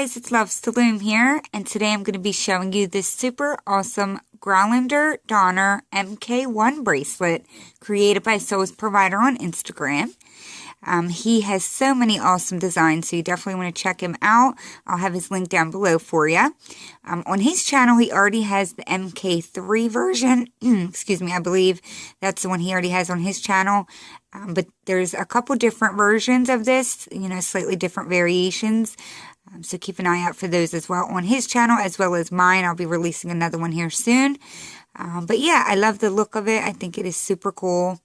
guys, it's Loves to Loom here, and today I'm going to be showing you this super awesome Grollender Donner mk-1 bracelet created by Soul's Provider on Instagram. He has so many awesome designs, so you definitely want to check him out. I'll have his link down below for you. On his channel, he already has the mk-3 version. Excuse me, I believe that's the one he already has on his channel. But there's a couple different versions of this, slightly different variations. So keep an eye out for those as well on his channel as well as mine. I'll be releasing another one here soon. But yeah, I love the look of it. I think it is super cool.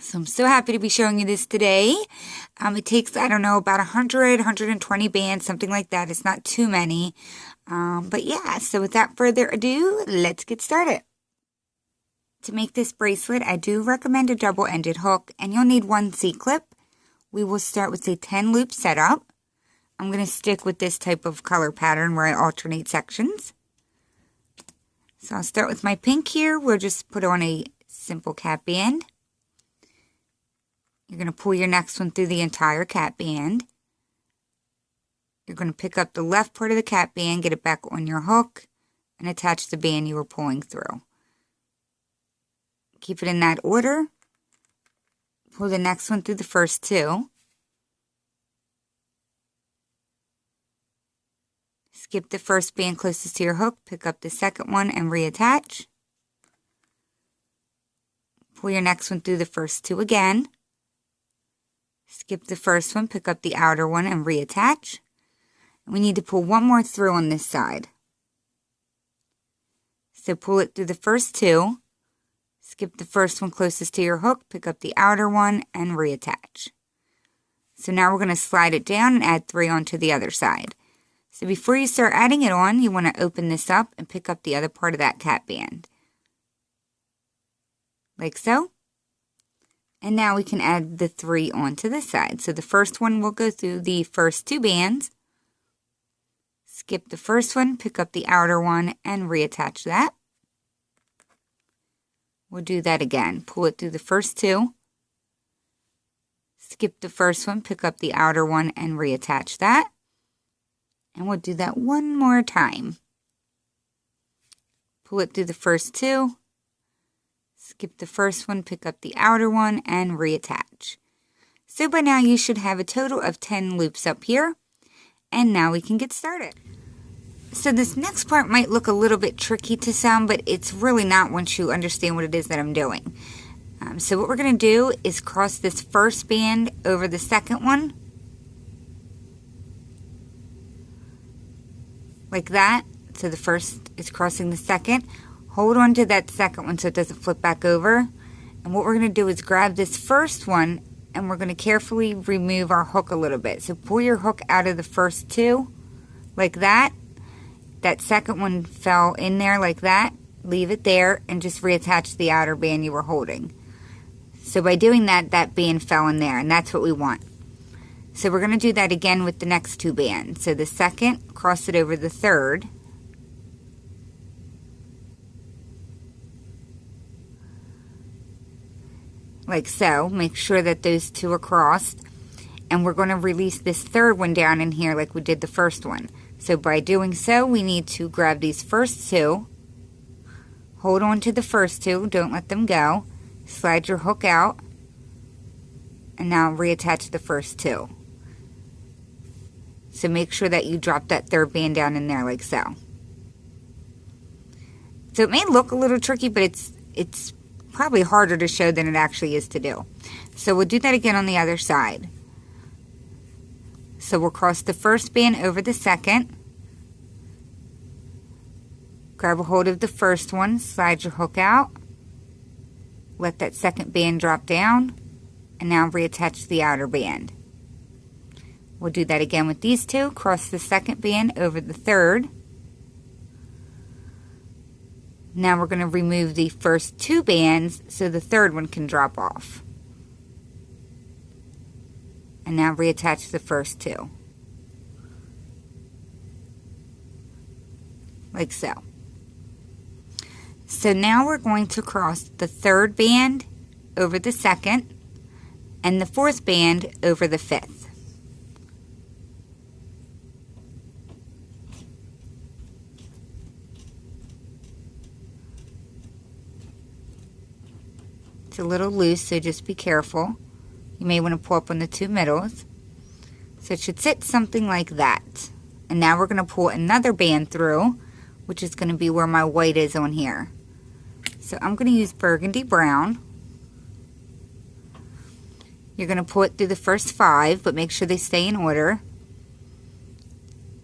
So I'm so happy to be showing you this today. It takes, I don't know, about 100, 120 bands, something like that. It's not too many. But yeah, so without further ado, let's get started. To make this bracelet, I do recommend a double-ended hook, and you'll need one C-clip. We will start with a 10-loop setup. I'm going to stick with this type of color pattern where I alternate sections. So I'll start with my pink here. We'll just put on a simple cap band. You're going to pull your next one through the entire cap band. You're going to pick up the left part of the cap band, get it back on your hook, and attach the band you were pulling through. Keep it in that order. Pull the next one through the first two. Skip the first band closest to your hook, pick up the second one and reattach. Pull your next one through the first two again. Skip the first one, pick up the outer one and reattach. We need to pull one more through on this side. So pull it through the first two. Skip the first one closest to your hook, pick up the outer one, and reattach. So now we're going to slide it down and add 3 onto the other side. So before you start adding it on, you want to open this up and pick up the other part of that cap band. Like so. And now we can add the 3 onto this side. So the first one will go through the first 2 bands. Skip the first one, pick up the outer one, and reattach that. We'll do that again. Pull it through the first 2. Skip the first one, pick up the outer one, and reattach that. And we'll do that one more time. Pull it through the first 2. Skip the first one, pick up the outer one, and reattach. So by now you should have a total of 10 loops up here. And now we can get started. So this next part might look a little bit tricky to some, but it's really not once you understand what it is that I'm doing. So what we're going to do is cross this first band over the second one. Like that. So the first is crossing the second. Hold on to that second one so it doesn't flip back over. And what we're going to do is grab this first one and we're going to carefully remove our hook a little bit. So pull your hook out of the first 2 like that. That second one fell in there like that. Leave it there and just reattach the outer band you were holding. So by doing that, that band fell in there and that's what we want. So we're going to do that again with the next 2 bands. So the second, cross it over the third. Like so. Make sure that those 2 are crossed. And we're going to release this third one down in here like we did the first one. So by doing so, we need to grab these first 2. Hold on to the first 2. Don't let them go. Slide your hook out. And now reattach the first 2. So make sure that you drop that third band down in there like so. So it may look a little tricky, but it's probably harder to show than it actually is to do. So we'll do that again on the other side. So we'll cross the first band over the second. Grab a hold of the first one, slide your hook out. Let that second band drop down. And now reattach the outer band. We'll do that again with these 2. Cross the second band over the third. Now we're going to remove the first 2 bands so the third one can drop off. And now reattach the first 2. Like so. So now we're going to cross the third band over the second and the fourth band over the fifth. It's a little loose, so just be careful. You may want to pull up on the two middles. So it should sit something like that. And now we're going to pull another band through, which is going to be where my white is on here. So I'm going to use burgundy brown. You're going to pull it through the first 5, but make sure they stay in order.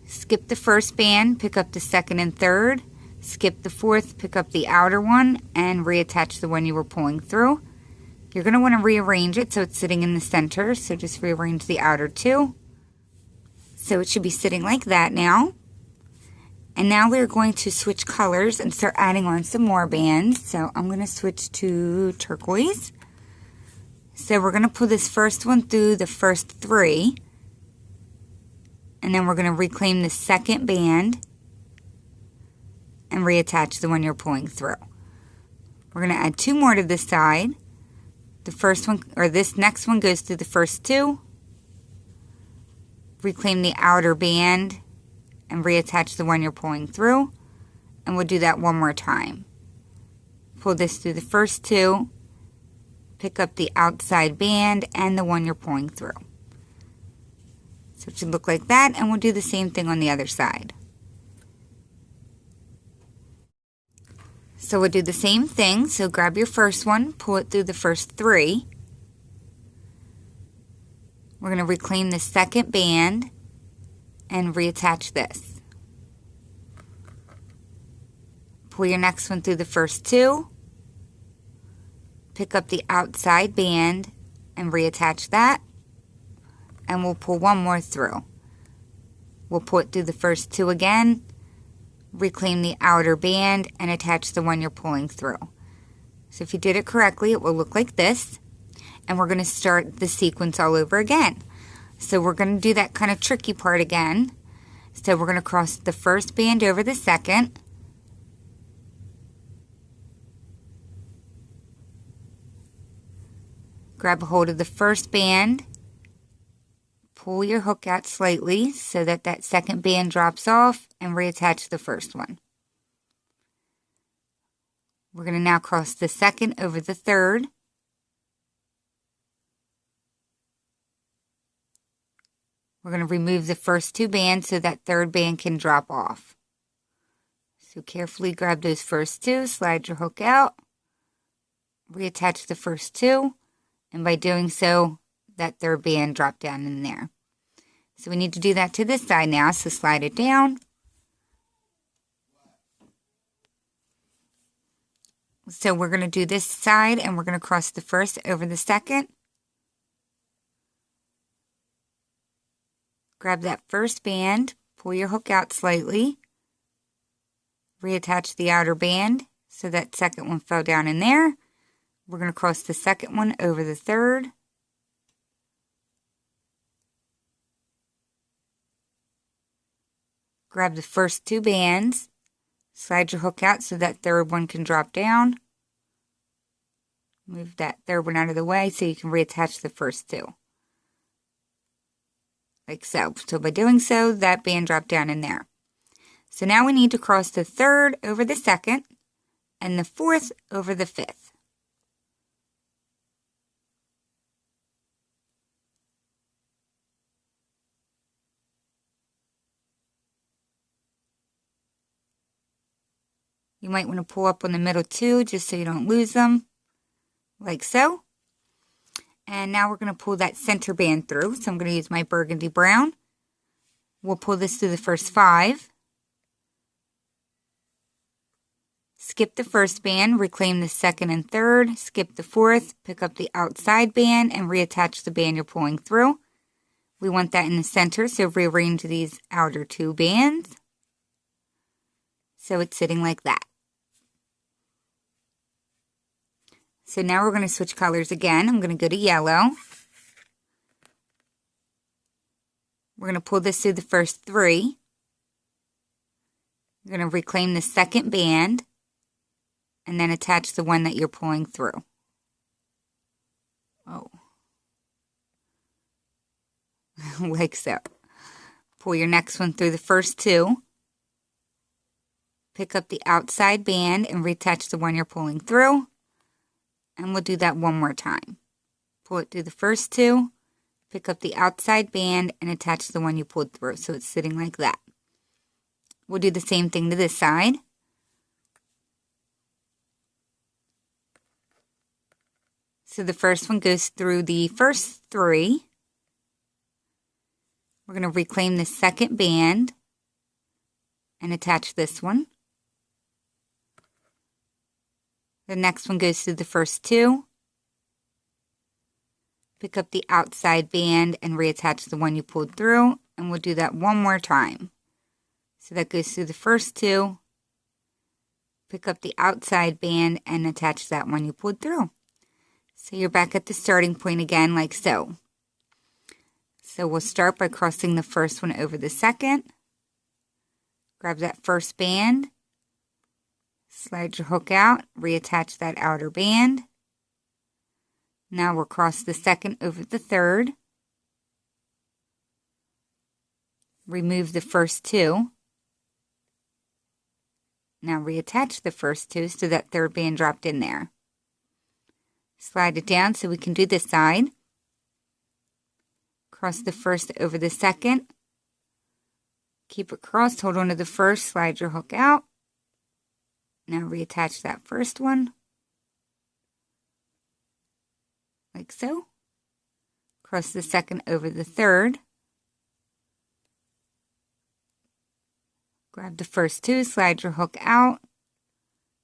Skip the first band, pick up the second and third. Skip the fourth, pick up the outer one, and reattach the one you were pulling through. You're going to want to rearrange it so it's sitting in the center, so just rearrange the outer 2. So it should be sitting like that now. And now we're going to switch colors and start adding on some more bands. So I'm going to switch to turquoise. So we're going to pull this first one through the first 3. And then we're going to reclaim the second band and reattach the one you're pulling through. We're going to add 2 more to this side. The first one, or this next one, goes through the first 2. Reclaim the outer band and reattach the one you're pulling through. And we'll do that one more time. Pull this through the first 2. Pick up the outside band and the one you're pulling through. So it should look like that, and we'll do the same thing on the other side. So we'll do the same thing. So grab your first one, pull it through the first 3. We're going to reclaim the second band and reattach this. Pull your next one through the first 2. Pick up the outside band and reattach that. And we'll pull one more through. We'll pull it through the first 2 again. Reclaim the outer band and attach the one you're pulling through. So if you did it correctly, it will look like this. And we're going to start the sequence all over again. So we're going to do that kind of tricky part again. So we're going to cross the first band over the second. Grab a hold of the first band. Pull your hook out slightly so that that second band drops off and reattach the first one. We're going to now cross the second over the third. We're going to remove the first 2 bands so that third band can drop off. So carefully grab those first 2, slide your hook out, reattach the first 2, and by doing so, that third band dropped down in there. So we need to do that to this side now, so slide it down. So we're going to do this side, and we're going to cross the first over the second. Grab that first band, pull your hook out slightly, reattach the outer band so that second one fell down in there. We're going to cross the second one over the third. Grab the first 2 bands, slide your hook out so that third one can drop down. Move that third one out of the way so you can reattach the first 2. Like so. So by doing so, that band dropped down in there. So now we need to cross the third over the second and the fourth over the fifth. You might want to pull up on the middle 2 just so you don't lose them, like so. And now we're going to pull that center band through. So I'm going to use my burgundy brown. We'll pull this through the first 5. Skip the first band, reclaim the second and third, skip the fourth, pick up the outside band, and reattach the band you're pulling through. We want that in the center, so rearrange these outer 2 bands. So it's sitting like that. So now we're going to switch colors again. I'm going to go to yellow. We're going to pull this through the first 3. You're going to reclaim the second band and then attach the one that you're pulling through. Oh. Like so. Pull your next one through the first 2. Pick up the outside band and reattach the one you're pulling through. and we'll do that one more time. Pull it through the first two, pick up the outside band, and attach the one you pulled through, so it's sitting like that. We'll do the same thing to this side. So the first one goes through the first three. We're going to reclaim the second band and attach this one. The next one goes through the first two. Pick up the outside band and reattach the one you pulled through, and we'll do that one more time. So that goes through the first two. Pick up the outside band and attach that one you pulled through. So you're back at the starting point again, like so. So we'll start by crossing the first one over the second. Grab that first band. Slide your hook out, reattach that outer band. Now we'll cross the second over the third. Remove the first two. Now reattach the first two so that third band dropped in there. Slide it down so we can do this side. Cross the first over the second. Keep it crossed, hold on to the first, slide your hook out. Now reattach that first one. Like so. Cross the second over the third. Grab the first two, slide your hook out.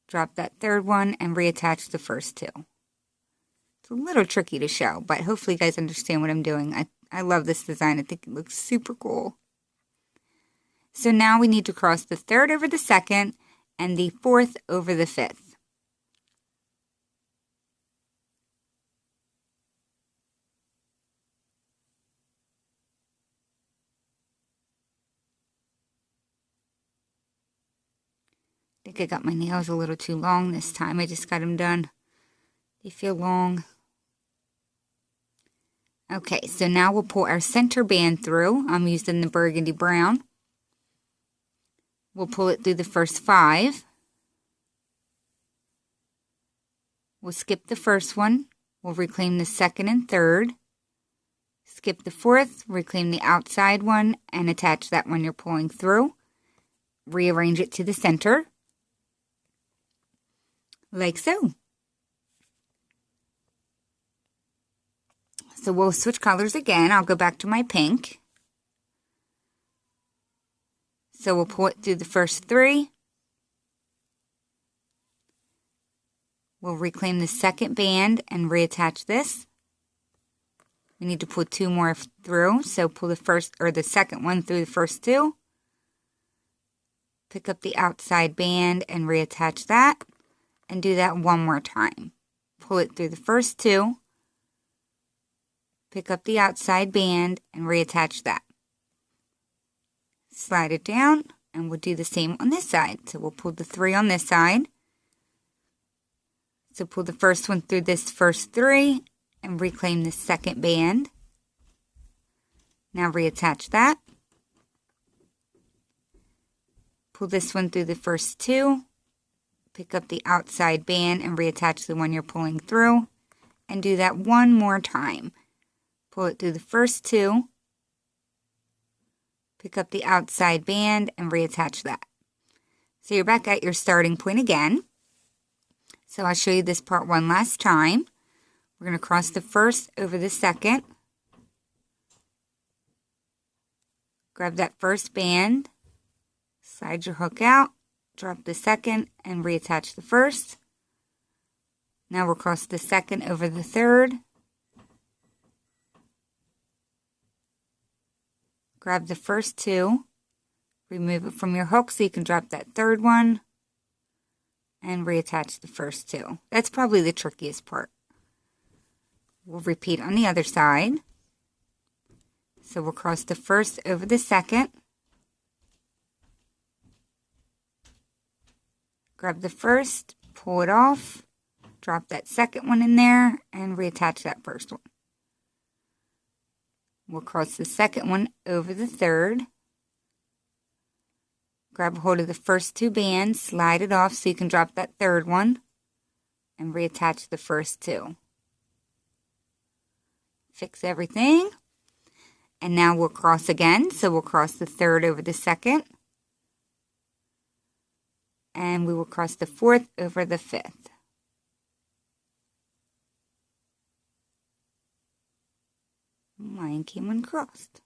Drop that third one and reattach the first two. It's a little tricky to show, but hopefully you guys understand what I'm doing. I love this design. I think it looks super cool. So now we need to cross the third over the second and the fourth over the fifth. I think I got my nails a little too long this time. I just got them done. They feel long. Okay, so now we'll pull our center band through. I'm using the burgundy brown. We'll pull it through the first five. We'll skip the first one. We'll reclaim the second and third. Skip the fourth, reclaim the outside one, and attach that one you're pulling through. Rearrange it to the center. Like so. So we'll switch colors again. I'll go back to my pink. So we'll pull it through the first three. We'll reclaim the second band and reattach this. We need to pull two more through. So pull the first or the second one through the first two. Pick up the outside band and reattach that. And do that one more time. Pull it through the first two. Pick up the outside band and reattach that. Slide it down and we'll do the same on this side. So we'll pull the three on this side. So pull the first one through this first three and reclaim the second band. Now reattach that. Pull this one through the first two. Pick up the outside band and reattach the one you're pulling through. And do that one more time. Pull it through the first two. Pick up the outside band and reattach that. So you're back at your starting point again. So I'll show you this part one last time. We're going to cross the first over the second. Grab that first band. Slide your hook out. Drop the second and reattach the first. Now we'll cross the second over the third. Grab the first two, remove it from your hook so you can drop that third one, and reattach the first two. That's probably the trickiest part. We'll repeat on the other side. So we'll cross the first over the second. Grab the first, pull it off, drop that second one in there, and reattach that first one. We'll cross the second one over the third. Grab hold of the first two bands, slide it off so you can drop that third one. and reattach the first two. Fix everything. And now we'll cross again. So we'll cross the third over the second. And we will cross the fourth over the fifth. Mine came uncrossed.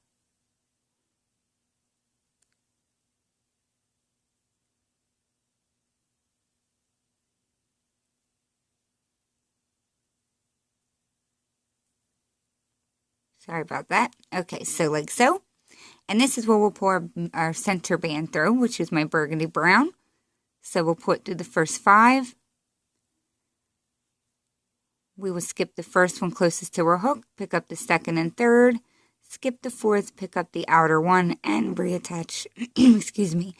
Sorry about that. Okay, so like so. And this is where we'll pour our center band through, which is my burgundy brown. So we'll put through the first 5. We will skip the first one closest to our hook, pick up the second and third, skip the fourth, pick up the outer one, and reattach, excuse me,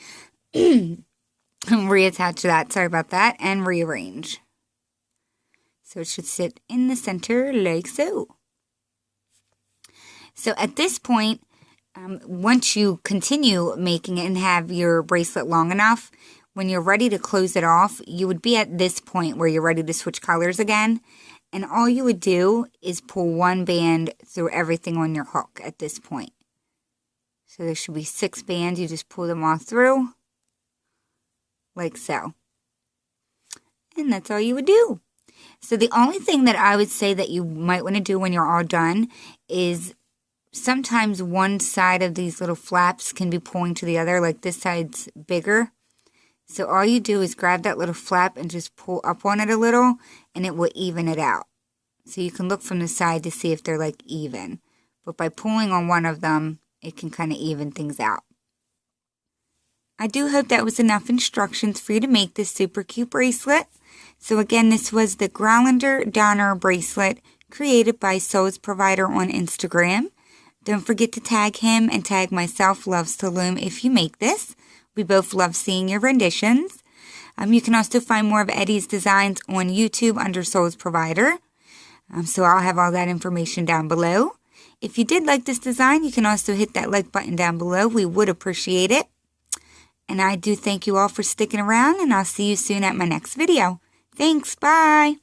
reattach that, sorry about that, and rearrange. So it should sit in the center like so. So at this point, once you continue making it and have your bracelet long enough, when you're ready to close it off, you would be at this point where you're ready to switch colors again. And all you would do is pull one band through everything on your hook at this point. So there should be 6 bands. You just pull them all through, like so. And that's all you would do. So the only thing that I would say that you might want to do when you're all done is sometimes one side of these little flaps can be pulling to the other, like this side's bigger. So all you do is grab that little flap and just pull up on it a little, and it will even it out. So you can look from the side to see if they're like even. But by pulling on one of them, it can kind of even things out. I do hope that was enough instructions for you to make this super cute bracelet. So again, this was the Grollender Donner bracelet created by Souls Provider on Instagram. Don't forget to tag him and tag myself, Loves to Loom, if you make this. We both love seeing your renditions. You can also find more of Eddie's designs on YouTube under Souls Provider. So I'll have all that information down below. If you did like this design, you can also hit that like button down below. We would appreciate it. And I do thank you all for sticking around, and I'll see you soon at my next video. Thanks. Bye.